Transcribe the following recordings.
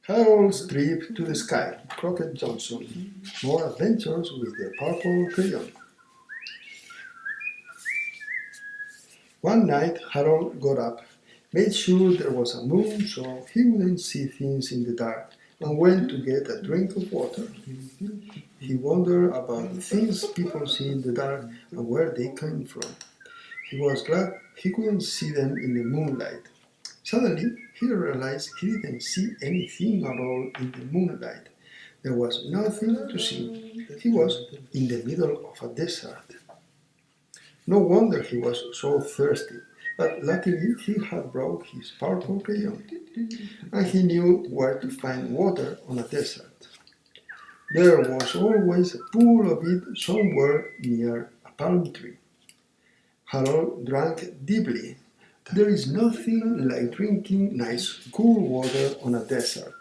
Harold's Trip to the Sky, Crockett Johnson. More adventures with the purple crayon. One night Harold got up, made sure there was a moon so he wouldn't see things in the dark, and went to get a drink of water. He wondered about the things people see in the dark and where they came from. He was glad he couldn't see them in the moonlight. Suddenly, he realized he didn't see anything at all in the moonlight. There was nothing to see. He was in the middle of a desert. No wonder he was so thirsty, but luckily he had brought his purple crayon, and he knew where to find water on a desert. There was always a pool of it somewhere near a palm tree. Harold drank deeply. There is nothing like drinking nice cool water on a desert.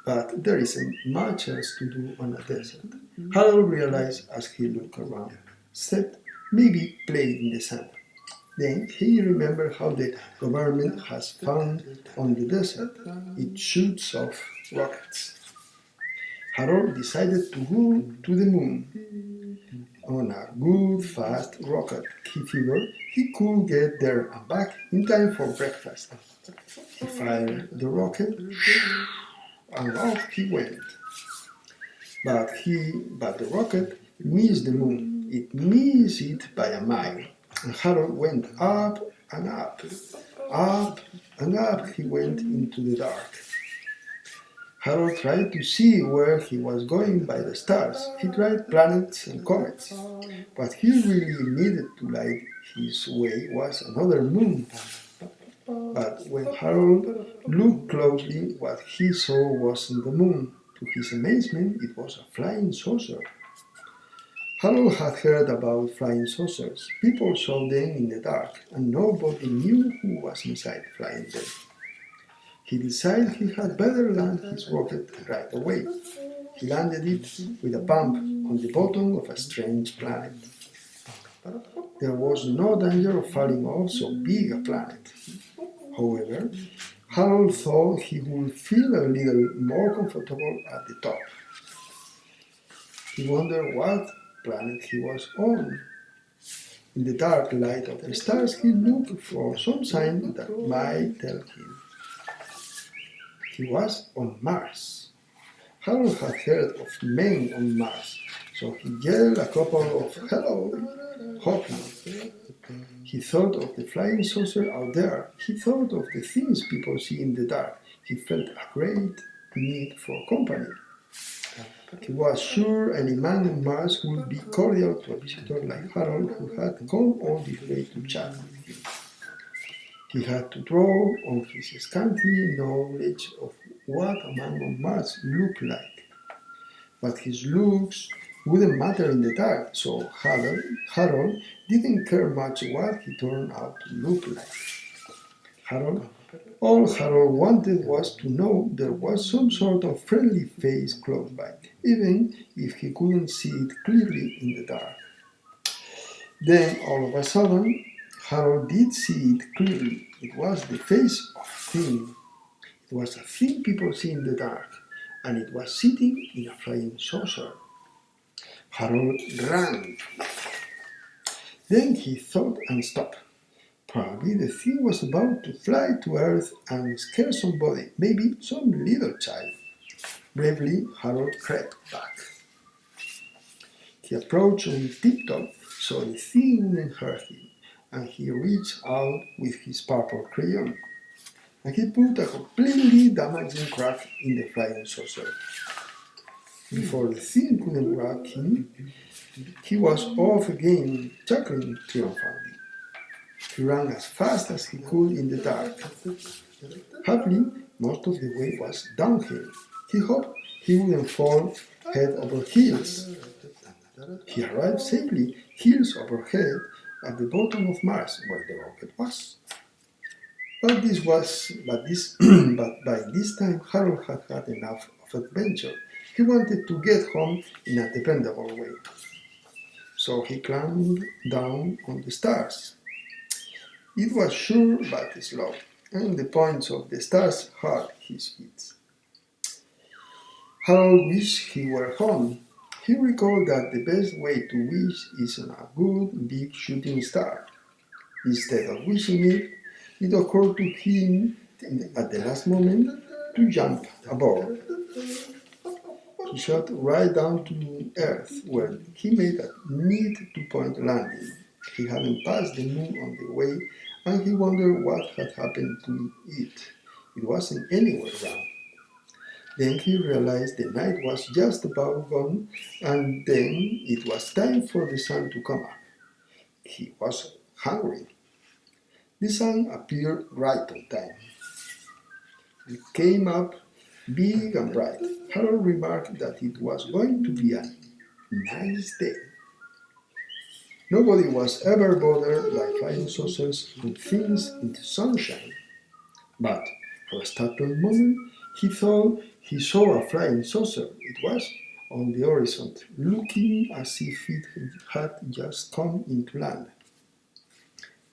But there isn't much else to do on a desert. Harold realized as he looked around, except maybe play in the sand. Then he remembered how the government has found on the desert. It shoots off rockets. Harold decided to go to the moon on a good fast rocket. He figured he could get there and back in time for breakfast. He fired the rocket and off he went. But the rocket missed the moon. It missed it by a mile. And Harold went up and up, up and up he went into the dark. Harold tried to see where he was going by the stars. He tried planets and comets. What he really needed to light his way was another moon. But when Harold looked closely, what he saw wasn't the moon. To his amazement, it was a flying saucer. Harold had heard about flying saucers. People saw them in the dark, and nobody knew who was inside flying them. He decided he had better land his rocket right away. He landed it with a bump on the bottom of a strange planet. There was no danger of falling off so big a planet. However, Harold thought he would feel a little more comfortable at the top. He wondered what planet he was on. In the dark light of the stars, he looked for some sign that might tell him he was on Mars. Harold had heard of men on Mars, so he yelled a couple of "hello," hoping. He thought of the flying saucer out there. He thought of the things people see in the dark. He felt a great need for company. He was sure any man on Mars would be cordial to a visitor like Harold, who had come all this way to chat with him. He had to draw on his scanty knowledge of what a man on Mars looked like. But his looks wouldn't matter in the dark, so Harold didn't care much what he turned out to look like. All Harold wanted was to know there was some sort of friendly face close by, even if he couldn't see it clearly in the dark. Then, all of a sudden, Harold did see it clearly. It was the face of a thing. It was a thing people see in the dark, and it was sitting in a flying saucer. Harold ran. Then he thought and stopped. Probably the thing was about to fly to Earth and scare somebody, maybe some little child. Bravely, Harold crept back. He approached on tiptoe so the thing wouldn't hurt him, and he reached out with his purple crayon. And he put a completely damaging crack in the flying saucer. Before the thing couldn't grab him, he was off again, chuckling triumphantly. He ran as fast as he could in the dark. Happily, most of the way was downhill. He hoped he wouldn't fall head over heels. He arrived safely, heels over head, at the bottom of Mars, where the rocket was. But by this time, Harold had had enough of adventure. He wanted to get home in a dependable way. So he climbed down on the stars. It was sure but slow, and the points of the stars hurt his feet. Harold wished he were home. He recalled that the best way to wish is on a good big shooting star. Instead of wishing it, it occurred to him at the last moment to jump aboard. He shot right down to Earth, where he made a neat two-point landing. He hadn't passed the moon on the way, and he wondered what had happened to it. It wasn't anywhere around. Then he realized the night was just about gone, and then it was time for the sun to come up. He was hungry. The sun appeared right on time. It came up big and bright. Harold remarked that it was going to be a nice day. Nobody was ever bothered by flying saucers and things into sunshine. But for a startled moment, he thought he saw a flying saucer. It was on the horizon, looking as if it had just come into land.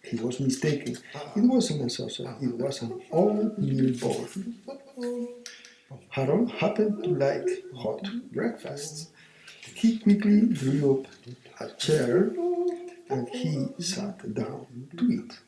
He was mistaken. It wasn't a saucer, it was an oatmeal ball. Harold happened to like hot breakfasts. He quickly drew up a chair and he sat down to eat.